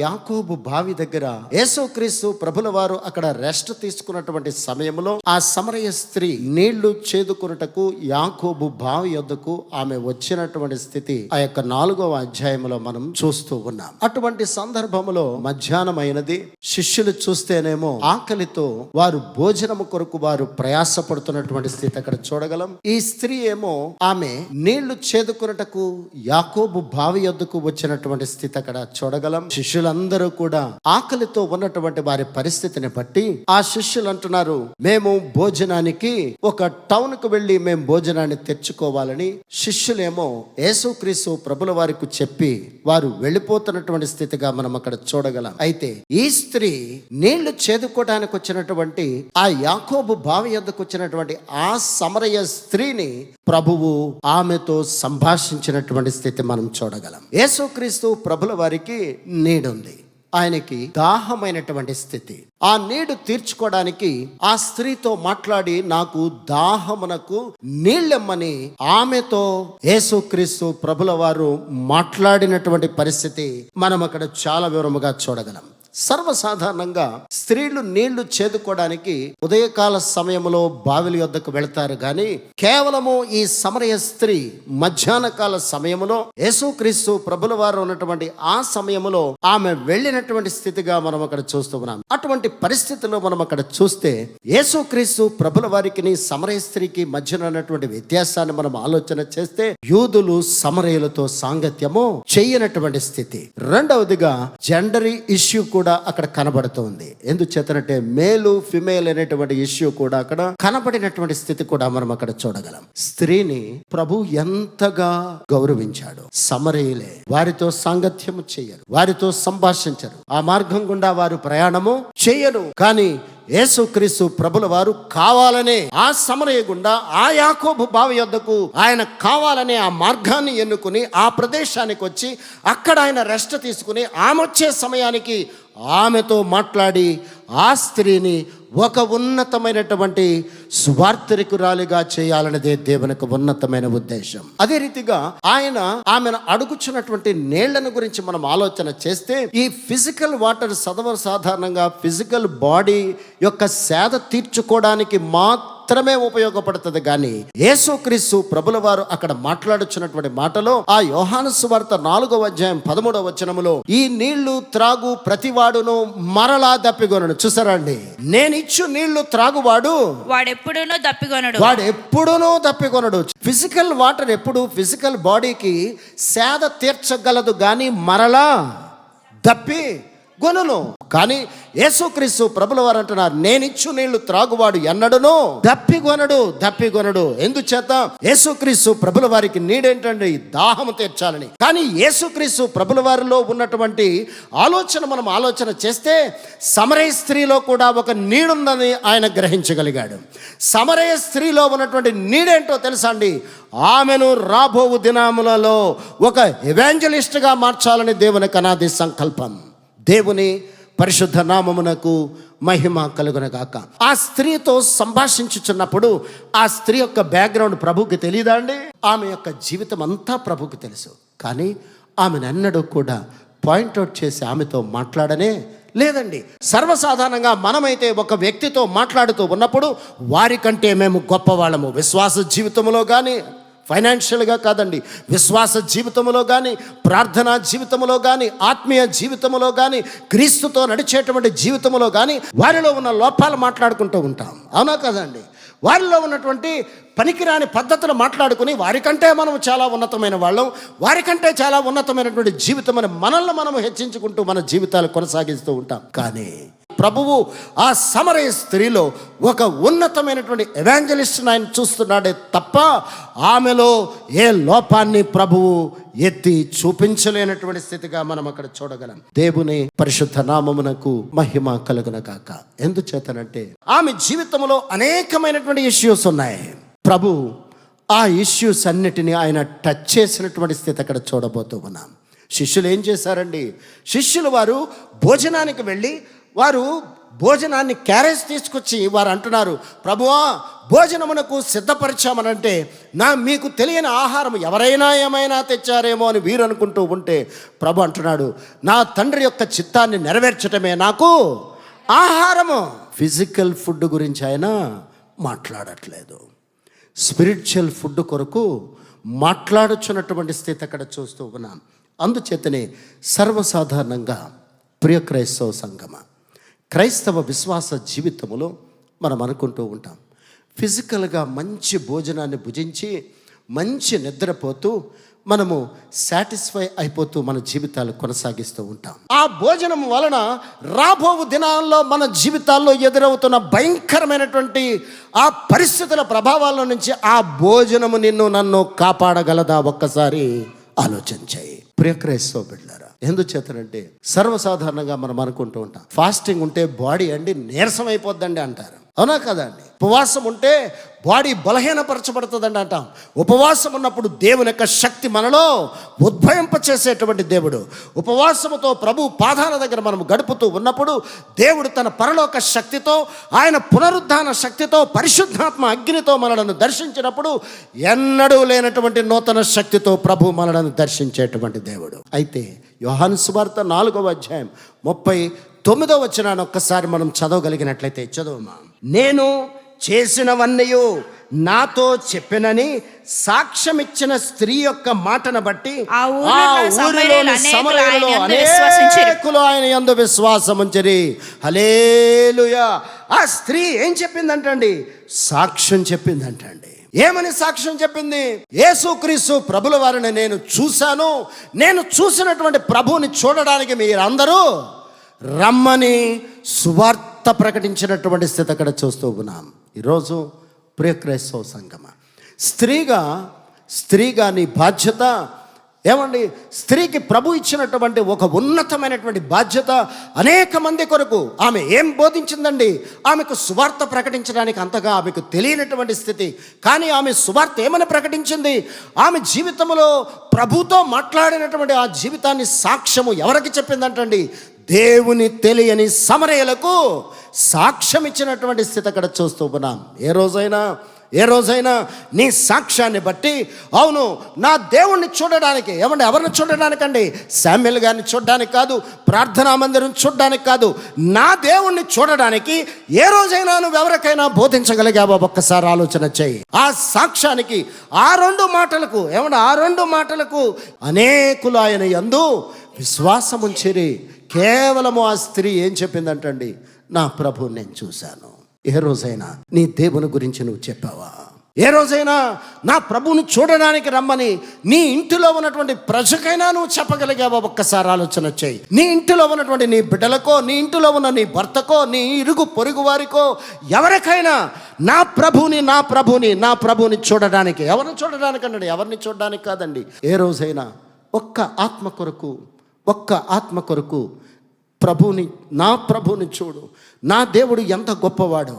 యాకోబు బావి దగ్గర యేసుక్రీస్తు ప్రభుల వారు అక్కడ రెస్ట్ తీసుకున్నటువంటి సమయంలో ఆ సమరయ స్త్రీ నీళ్లు చేదుకున్నటకు యాకోబు బావి యొద్దకు ఆమె వచ్చినటువంటి స్థితి ఆ యొక్క 4వ అధ్యాయంలో మనం చూస్తూ ఉన్నాం. అటువంటి సందర్భంలో మధ్యాహ్నం అయినది. శిష్యులు చూస్తేనేమో ఆకలితో వారు భోజనము కొరకు వారు ప్రయాసపడుతున్నటువంటి స్థితి అక్కడ చూడగలం. ఈ స్త్రీ ఏమో ఆమె నీళ్లు చేదుకున్నటకు యాకోబు బావి యొద్దకు వచ్చినటువంటి స్థితి అక్కడ చూడగలం. శిష్యులందరూ కూడా ఆకలితో ఉన్నటువంటి వారి పరిస్థితిని బట్టి ఆ శిష్యులు అంటున్నారు, మేము భోజనానికి ఒక టౌన్ కు వెళ్లి మేము భోజనాన్ని తెచ్చుకోవాలని శిష్యులేమో యేసుక్రీస్తు ప్రభుల వారికి చెప్పి వారు వెళ్ళిపోతున్నటువంటి స్థితిగా మనం అక్కడ చూడగలం. అయితే ఈ స్త్రీ నీళ్లు చేదుకోవడానికి వచ్చినటువంటి ఆ యాకోబు బావి యొద్దకు వచ్చినటువంటి ఆ సమరయ స్త్రీని ప్రభువు ఆమెతో సంభాషించినటువంటి స్థితి మనం చూడగలం. యేసుక్రీస్తు ప్రభుల వారికి నీడుంది, ఆయనకి దాహమైనటువంటి స్థితి. ఆ నీడు తీర్చుకోవడానికి ఆ స్త్రీతో మాట్లాడి నాకు దాహమునకు నీళ్ళెమ్మని ఆమెతో యేసుక్రీస్తు ప్రభుల వారు మాట్లాడినటువంటి పరిస్థితి మనం అక్కడ చాలా వివరముగా చూడగలం. సర్వసాధారణంగా స్త్రీలు నీళ్లు చేదుకోవడానికి ఉదయకాల సమయంలో బావిల యొద్దకు వెళతారు గాని కేవలము ఈ సమరయ స్త్రీ మధ్యాహ్న కాల సమయంలో యేసుక్రీస్తు ప్రభుల వారు ఉన్నటువంటి ఆ సమయంలో ఆమె వెళ్ళినటువంటి స్థితిగా మనం అక్కడ చూస్తూ ఉన్నాం. అటువంటి పరిస్థితుల్లో మనం అక్కడ చూస్తే యేసుక్రీస్తు ప్రభుల వారికి సమరయ స్త్రీకి మధ్యన ఉన్నటువంటి వ్యత్యాసాన్ని మనం ఆలోచన చేస్తే యూదులు సమరయులతో సాంగత్యము చేయనటువంటి స్థితి. రెండవదిగా జెండరీ ఇష్యూ కూడా అక్కడ కనబడుతుంది. ఎందుచేతనంటే మేలు ఫిమేల్ అనేటువంటి ఇష్యూ కూడా అక్కడ కనబడినటువంటి స్థితి కూడా మనం అక్కడ చూడగలం. స్త్రీని ప్రభు ఎంతగా గౌరవించాడు. సమరయులే వారితో సాంగత్యము చేయరు, వారితో సంభాషించరు, ఆ మార్గం గుండా వారు ప్రయాణము చేయరు. కానీ యేసుక్రీస్తు ప్రభుల వారు కావాలనే ఆ సమరయ గుండా ఆ యాకోబు బావి యొద్దకు ఆయన కావాలనే ఆ మార్గాన్ని ఎన్నుకుని ఆ ప్రదేశానికి వచ్చి అక్కడ ఆయన రెస్ట్ తీసుకుని ఆమె వచ్చే సమయానికి ఆమెతో మాట్లాడి ఆ స్త్రీని ఒక ఉన్నతమైనటువంటి స్వార్థరికురాలిగా చేయాలనేదే దేవునికి ఉన్నతమైన ఉద్దేశం. అదే రీతిగా ఆయన ఆమెను అడుగుచున్నటువంటి నీళ్లను గురించి మనం ఆలోచన చేస్తే ఈ ఫిజికల్ వాటర్ సర్వసాధారణంగా ఫిజికల్ బాడీ యొక్క సేద తీర్చుకోవడానికి మాత్రమే ఉపయోగపడుతుంది. కానీ యేసుక్రీస్తు ప్రభుల వారు అక్కడ మాట్లాడుచున్నటువంటి మాటలో ఆ యోహాను సువార్త 4వ అధ్యాయం 13వ వచనములో ఈ నీళ్లు త్రాగు ప్రతివాడును మరలా దప్పిగొనను. చూసారా అండి, నేనిచ్చు నీళ్లు త్రాగువాడు వాడెప్పుడునూ దప్పికొనడు. ఫిజికల్ వాటర్ ఎప్పుడు ఫిజికల్ బాడీకి సేద తీర్చగలదు గాని మరలా దప్పి గొనును. కానీ యేసుక్రీస్తు ప్రభుల వారు అంటున్నారు, నేనిచ్చు నీళ్లు త్రాగువాడు ఎన్నడునో దప్పిగొనడు. ఎందుచేత యేసుక్రీస్తు ప్రభుల వారికి నీడేంటండి, దాహము తీర్చాలని. కానీ యేసుక్రీస్తు ప్రభుల వారిలో ఉన్నటువంటి ఆలోచన మనం ఆలోచన చేస్తే సమరయ స్త్రీలో కూడా ఒక నీడుందని ఆయన గ్రహించగలిగాడు. సమరయ స్త్రీలో ఉన్నటువంటి నీడేంటో తెలుసా అండి, ఆమెను రాబోవు దినములలో ఒక ఎవాంజలిస్ట్గా మార్చాలని దేవునికి అనాది సంకల్పం. దేవుని పరిశుద్ధ నామమునకు మహిమ కలుగునగాక. ఆ స్త్రీతో సంభాషించుచున్నప్పుడు ఆ స్త్రీ యొక్క బ్యాక్గ్రౌండ్ ప్రభువుకి తెలియదా అండి? ఆమె యొక్క జీవితం అంతా ప్రభువుకి తెలుసు. కానీ ఆమెను ఎన్నడూ కూడా పాయింట్అవుట్ చేసి ఆమెతో మాట్లాడనే లేదండి. సర్వసాధారణంగా మనమైతే ఒక వ్యక్తితో మాట్లాడుతూ ఉన్నప్పుడు వారికంటే మేము గొప్పవాళ్ళము, విశ్వాస జీవితంలో కానీ ఫైనాన్షియల్గా కాదండి, విశ్వాస జీవితంలో కానీ, ప్రార్థనా జీవితంలో కానీ, ఆత్మీయ జీవితంలో కానీ, క్రీస్తుతో నడిచేటువంటి జీవితంలో కానీ వారిలో ఉన్న లోపాలు మాట్లాడుకుంటూ ఉంటాం. అవునా కదండి? వారిలో ఉన్నటువంటి పనికిరాని పద్ధతులు మాట్లాడుకుని వారికంటే మనం చాలా ఉన్నతమైన వాళ్ళం, వారికంటే చాలా ఉన్నతమైనటువంటి జీవితం అని మనల్ని మనం హెచ్చించుకుంటూ మన జీవితాలు కొనసాగిస్తూ ఉంటాం. కానీ ప్రభువు ఆ సమరయ స్త్రీలో ఒక ఉన్నతమైనటువంటి ఎవాంజలిస్ట్ని ఆయన చూస్తున్నాడే తప్ప ఆమెలో ఏ లోపాన్ని ప్రభువు ఎత్తి చూపించలేనటువంటి స్థితిగా మనం అక్కడ చూడగలం. దేవుని పరిశుద్ధ నామమునకు మహిమ కలుగునగాక. ఎందుచేతనంటే ఆమె జీవితంలో అనేకమైనటువంటి ఇష్యూస్ ఉన్నాయి. ప్రభు ఆ ఇష్యూస్ అన్నిటినీ ఆయన టచ్ చేసినటువంటి స్థితి అక్కడ చూడబోతూ ఉన్నాం. శిష్యులు ఏం చేశారండి, శిష్యులు వారు భోజనానికి వెళ్ళి వారు భోజనాన్ని క్యారేజ్ తీసుకొచ్చి వారు అంటున్నారు, ప్రభువా భోజనమునకు సిద్ధపరిచామనంటే మీకు తెలియని ఆహారం ఎవరైనా ఏమైనా తెచ్చారేమో అని వీరు అనుకుంటూ ఉంటే ప్రభు అంటున్నాడు, నా తండ్రి యొక్క చిత్తాన్ని నెరవేర్చటమే నాకు ఆహారము. ఫిజికల్ ఫుడ్ గురించి ఆయన మాట్లాడట్లేదు, స్పిరిచువల్ ఫుడ్ కొరకు మాట్లాడుచున్నటువంటి స్థితి అక్కడ చూస్తూ ఉన్నాం. అందుచేతనే సర్వసాధారణంగా ప్రియ క్రైస్తవ సంగమ, క్రైస్తవ విశ్వాస జీవితంలో మనం అనుకుంటూ ఉంటాం, ఫిజికల్గా మంచి భోజనాన్ని భుజించి మంచి నిద్రపోతూ మనము సాటిస్ఫై అయిపోతూ మన జీవితాలు కొనసాగిస్తూ ఉంటాం. ఆ భోజనం వలన రాబో దినాల్లో మన జీవితాల్లో ఎదురవుతున్న భయంకరమైనటువంటి ఆ పరిస్థితుల ప్రభావాల నుంచి ఆ భోజనము నన్ను కాపాడగలదా? ఒక్కసారి ఆలోచించాయి. ప్రియ క్రైస్తవ బిడ్డలారా, ఎందుచేతనంటే సర్వసాధారణంగా మనం అనుకుంటూ ఉంటాం, ఫాస్టింగ్ ఉంటే బాడీ నీరసం అయిపోద్దండి అంటారు. అవునా కదండి? ఉపవాసం ఉంటే బాడీ బలహీనపరచబడుతుందండి అంటాం. ఉపవాసం ఉన్నప్పుడు దేవుని యొక్క శక్తి మనలో ఉద్భవింపచేసేటువంటి దేవుడు. ఉపవాసముతో ప్రభు పాదాల దగ్గర మనం గడుపుతూ ఉన్నప్పుడు దేవుడు తన పరలోక శక్తితో, ఆయన పునరుద్ధాన శక్తితో, పరిశుద్ధాత్మ అగ్నితో మనలను దర్శించినప్పుడు ఎన్నడూ లేనటువంటి నూతన శక్తితో ప్రభు మనలను దర్శించేటువంటి దేవుడు. అయితే యోహాను సువార్త 4వ అధ్యాయం 39వ వచనాన్ని ఒక్కసారి మనం చదవగలిగినట్లయితే చదువుమా. నేను చేసినవన్నీ నాతో చెప్పినని సాక్ష్యమిచ్చిన స్త్రీ యొక్క మాటను బట్టి ఆ ఊరిలోని సమరయులలో అనేకులు ఆయన యందు విశ్వాసం ఉంచిరి. హల్లెలూయా. ఆ స్త్రీ ఏం చెప్పిందంటండి? సాక్ష్యం చెప్పిందంటండి. ఏమని సాక్ష్యం చెప్పింది? యేసుక్రీస్తు ప్రభుల వారిని నేను చూశాను, నేను చూసినటువంటి ప్రభువుని చూడడానికి మీరందరూ రమ్మని సువార్త ప్రకటించినటువంటి స్థితి అక్కడ చూస్తూ ఉన్నాం. ఈరోజు ప్రియ క్రైస్తవ సంగమ, స్త్రీగా నీ బాధ్యత ఏమండి? స్త్రీకి ప్రభు ఇచ్చినటువంటి ఒక ఉన్నతమైనటువంటి బాధ్యత. అనేక మంది కొరకు ఆమె ఏం బోధించిందండి? ఆమెకు సువార్త ప్రకటించడానికి అంతగా ఆమెకు తెలియనటువంటి స్థితి. కానీ ఆమె సువార్త ఏమని ప్రకటించింది? ఆమె జీవితంలో ప్రభుతో మాట్లాడినటువంటి ఆ జీవితాన్ని సాక్ష్యము ఎవరికి చెప్పిందంటండి? దేవుని తెలియని సమరయులకు సాక్ష్యం ఇచ్చినటువంటి స్థితి అక్కడ చూస్తూ ఉన్నాం. ఏ రోజైనా నీ సాక్ష్యాన్ని బట్టి, అవును నా దేవుణ్ణి చూడడానికి, ఎవరిని చూడడానికండి? శామ్యుల్ గారిని చూడడానికి కాదు, ప్రార్థనా మందిరం చూడడానికి కాదు, నా దేవుణ్ణి చూడడానికి ఏ రోజైనా నువ్వు ఎవరికైనా బోధించగలిగావో ఒక్కసారి ఆలోచన చేయి. ఆ సాక్ష్యానికి, ఆ రెండు మాటలకు అనేకులు ఆయన యందు విశ్వాసం ఉంచిరి. కేవలము ఆ స్త్రీ ఏం చెప్పిందంటండి? నా ప్రభువుని నేను చూశాను. ఏ రోజైనా నీ దేవుని గురించి నువ్వు చెప్పావా? ఏ రోజైనా నా ప్రభువుని చూడడానికి రమ్మని నీ ఇంటిలో ఉన్నటువంటి ప్రజకైనా నువ్వు చెప్పగలిగావా? ఒక్కసారి ఆలోచన చేయి. నీ ఇంటిలో ఉన్నటువంటి నీ బిడ్డలకో, నీ ఇంటిలో ఉన్న నీ భర్తకో, నీ ఇరుగు పొరుగు వారికో, ఎవరికైనా నా ప్రభువుని చూడడానికి, ఎవరిని చూడడానికి అన్నాడు? ఎవరిని చూడడానికి కాదండి. ఏ రోజైనా ఒక్క ఆత్మ కొరకు నా ప్రభువుని చూడు. నా దేవుడు ఎంత గొప్పవాడో,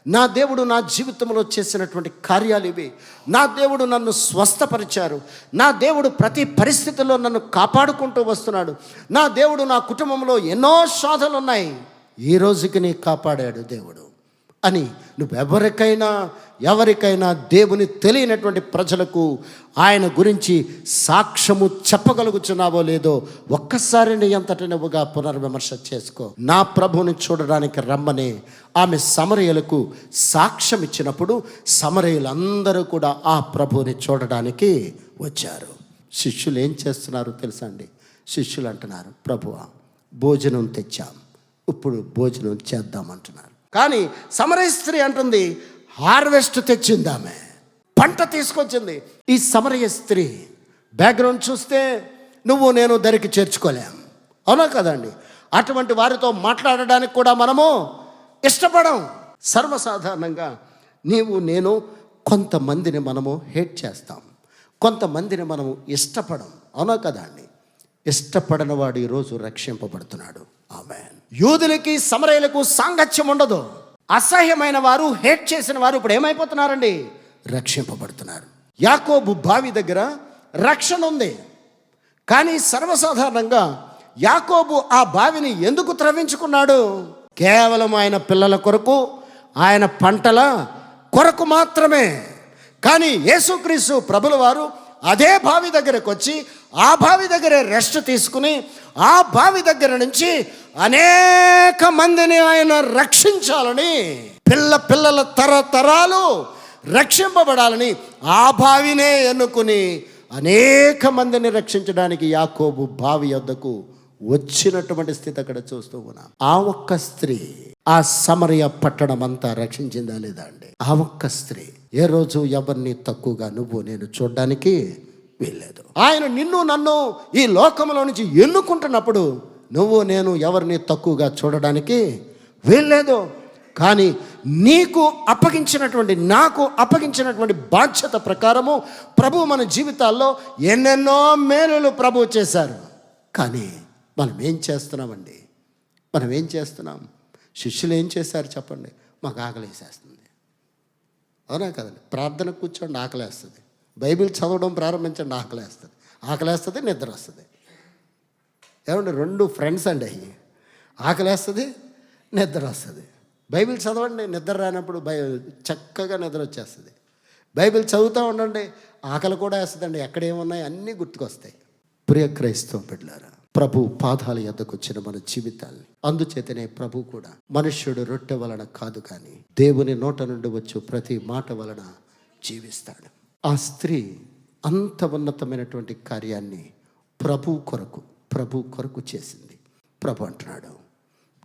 నా దేవుడు నా జీవితంలో చేసినటువంటి కార్యాలు ఇవి. నా దేవుడు నన్ను స్వస్థపరిచారు, నా దేవుడు ప్రతి పరిస్థితుల్లో నన్ను కాపాడుకుంటూ వస్తున్నాడు, నా దేవుడు నా కుటుంబంలో ఎన్నో శోధనలు ఉన్నాయి, ఈ రోజుకి నీ కాపాడాడు దేవుడు అని ఎవరికైనా దేవుని తెలియనటువంటి ప్రజలకు ఆయన గురించి సాక్ష్యము చెప్పగలుగుతున్నావో లేదో ఒక్కసారి నీ అంతట నువ్వుగా పునర్విమర్శ చేసుకో. నా ప్రభువుని చూడడానికి రమ్మని ఆమె సమరయులకు సాక్ష్యం ఇచ్చినప్పుడు సమరయులందరూ కూడా ఆ ప్రభువుని చూడడానికి వచ్చారు. శిష్యులు ఏం చేస్తున్నారు తెలుసా అండి? శిష్యులు అంటున్నారు, ప్రభువా భోజనం తెచ్చాం, ఇప్పుడు భోజనం చేద్దామంటున్నారు. కానీ సమరయ స్త్రీ అంటుంది, హార్వెస్ట్ తెచ్చింది, ఆమె పంట తీసుకొచ్చింది. ఈ సమరయ స్త్రీ బ్యాక్గ్రౌండ్ చూస్తే నువ్వు నేను దరికి చేర్చుకోలేం, అవునా కదండి? అటువంటి వారితో మాట్లాడడానికి కూడా మనము ఇష్టపడం. సర్వసాధారణంగా నేను కొంతమందిని మనము హేట్ చేస్తాం, కొంతమందిని మనము ఇష్టపడం, అవునా కదండి? ఇష్టపడిన వాడు ఈరోజు రక్షింపబడుతున్నాడు. ఆమేన్. యూదులకి సమరయులకు సాంగత్యం ఉండదు. అసహ్యమైన వారు, హేట్ చేసిన వారు ఇప్పుడు ఏమైపోతున్నారండి? రక్షింపబడుతున్నారు. యాకోబు బావి దగ్గర రక్షణ ఉంది, కానీ సర్వసాధారణంగా యాకోబు ఆ బావిని ఎందుకు త్రవ్వించుకున్నాడు? కేవలం ఆయన పిల్లల కొరకు, ఆయన పంటల కొరకు మాత్రమే. కానీ యేసుక్రీస్తు ప్రభుల వారు అదే బావి దగ్గరకు వచ్చి ఆ బావి దగ్గరే రెస్ట్ తీసుకుని ఆ బావి దగ్గర నుంచి అనేక మందిని ఆయన రక్షించాలని, పిల్లల తరతరాలు రక్షింపబడాలని ఆ బావినే ఎన్నుకుని అనేక మందిని రక్షించడానికి యాకోబు బావి యొద్దకు వచ్చినటువంటి స్థితి అక్కడ చూస్తూ ఉన్నాం. ఆ ఒక్క స్త్రీ ఆ సమరయ పట్టణం అంతా రక్షించిందా లేదా అండి? ఆ ఒక్క స్త్రీ ఏ రోజు ఎవరిని తక్కువగా నువ్వు నేను చూడడానికి వీల్లేదు. ఆయన నిన్ను నన్ను ఈ లోకంలో నుంచి ఎన్నుకుంటున్నప్పుడు నువ్వు నేను ఎవరిని తక్కువగా చూడడానికి వీల్లేదు. కానీ నీకు అప్పగించినటువంటి, నాకు అప్పగించినటువంటి బాధ్యత ప్రకారము ప్రభు మన జీవితాల్లో ఎన్నెన్నో మేలులు ప్రభు చేశారు. కానీ మనం ఏం చేస్తున్నామండి? మనం ఏం చేస్తున్నాం? శిష్యులు ఏం చేశారు చెప్పండి? మాకు ఆకలేసేస్తుంది, అవునా కదండి? ప్రార్థన కూర్చోండి, ఆకలేస్తుంది. బైబిల్ చదవడం ప్రారంభించండి, ఆకలేస్తుంది, నిద్ర వస్తుంది. ఏమండి, రెండు ఫ్రెండ్స్ అండి అవి. ఆకలేస్తుంది, నిద్ర వస్తుంది. బైబిల్ చదవండి, నిద్ర రానప్పుడు చక్కగా నిద్ర వచ్చేస్తుంది. బైబిల్ చదువుతూ ఉండండి, ఆకలి కూడా వేస్తుందండి. ఎక్కడేమున్నాయి అన్నీ గుర్తుకొస్తాయి. ప్రియ క్రైస్తవ బిడ్డలారా, ప్రభు పాదాల యొద్దకు వచ్చిన మన జీవితాల్ని, అందుచేతనే ప్రభు కూడా మనుష్యుడు రొట్టె వలన కాదు కానీ దేవుని నోట నుండి వచ్చు ప్రతి మాట వలన జీవిస్తాడు. ఆ స్త్రీ అంత ఉన్నతమైనటువంటి కార్యాన్ని ప్రభు కొరకు చేసింది. ప్రభు అంటున్నాడు,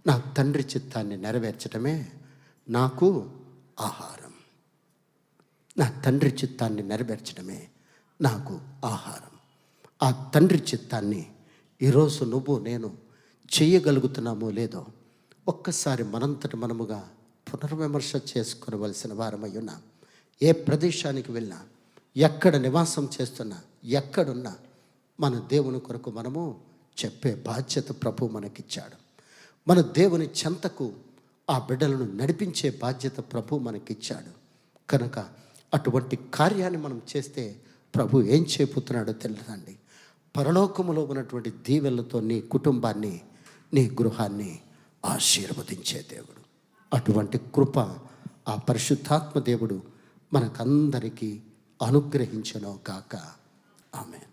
నా తండ్రి చిత్తాన్ని నెరవేర్చడమే నాకు ఆహారం. నా తండ్రి చిత్తాన్ని నెరవేర్చడమే నాకు ఆహారం. ఆ తండ్రి చిత్తాన్ని ఈరోజు నువ్వు నేను చేయగలుగుతున్నామో లేదో ఒక్కసారి మనంతట మనముగా పునర్విమర్శ చేసుకోవలసిన వారమై ఉన్నాం. ఏ ప్రదేశానికి వెళ్ళినా, ఎక్కడ నివాసం చేస్తున్నా, ఎక్కడున్నా మన దేవుని కొరకు మనము చెప్పే బాధ్యత ప్రభు మనకిచ్చాడు. మన దేవుని చెంతకు ఆ బిడ్డలను నడిపించే బాధ్యత ప్రభు మనకిచ్చాడు. కనుక అటువంటి కార్యాన్ని మనం చేస్తే ప్రభు ఏం చేయబోతున్నాడో తెలియదండి. పరలోకములో ఉన్నటువంటి దీవెనలతో నీ కుటుంబాన్ని, నీ గృహాన్ని ఆశీర్వదించే దేవుడు. అటువంటి కృప ఆ పరిశుద్ధాత్మ దేవుడు మనకందరికీ అనుగ్రహించెను గాక. ఆమేన్.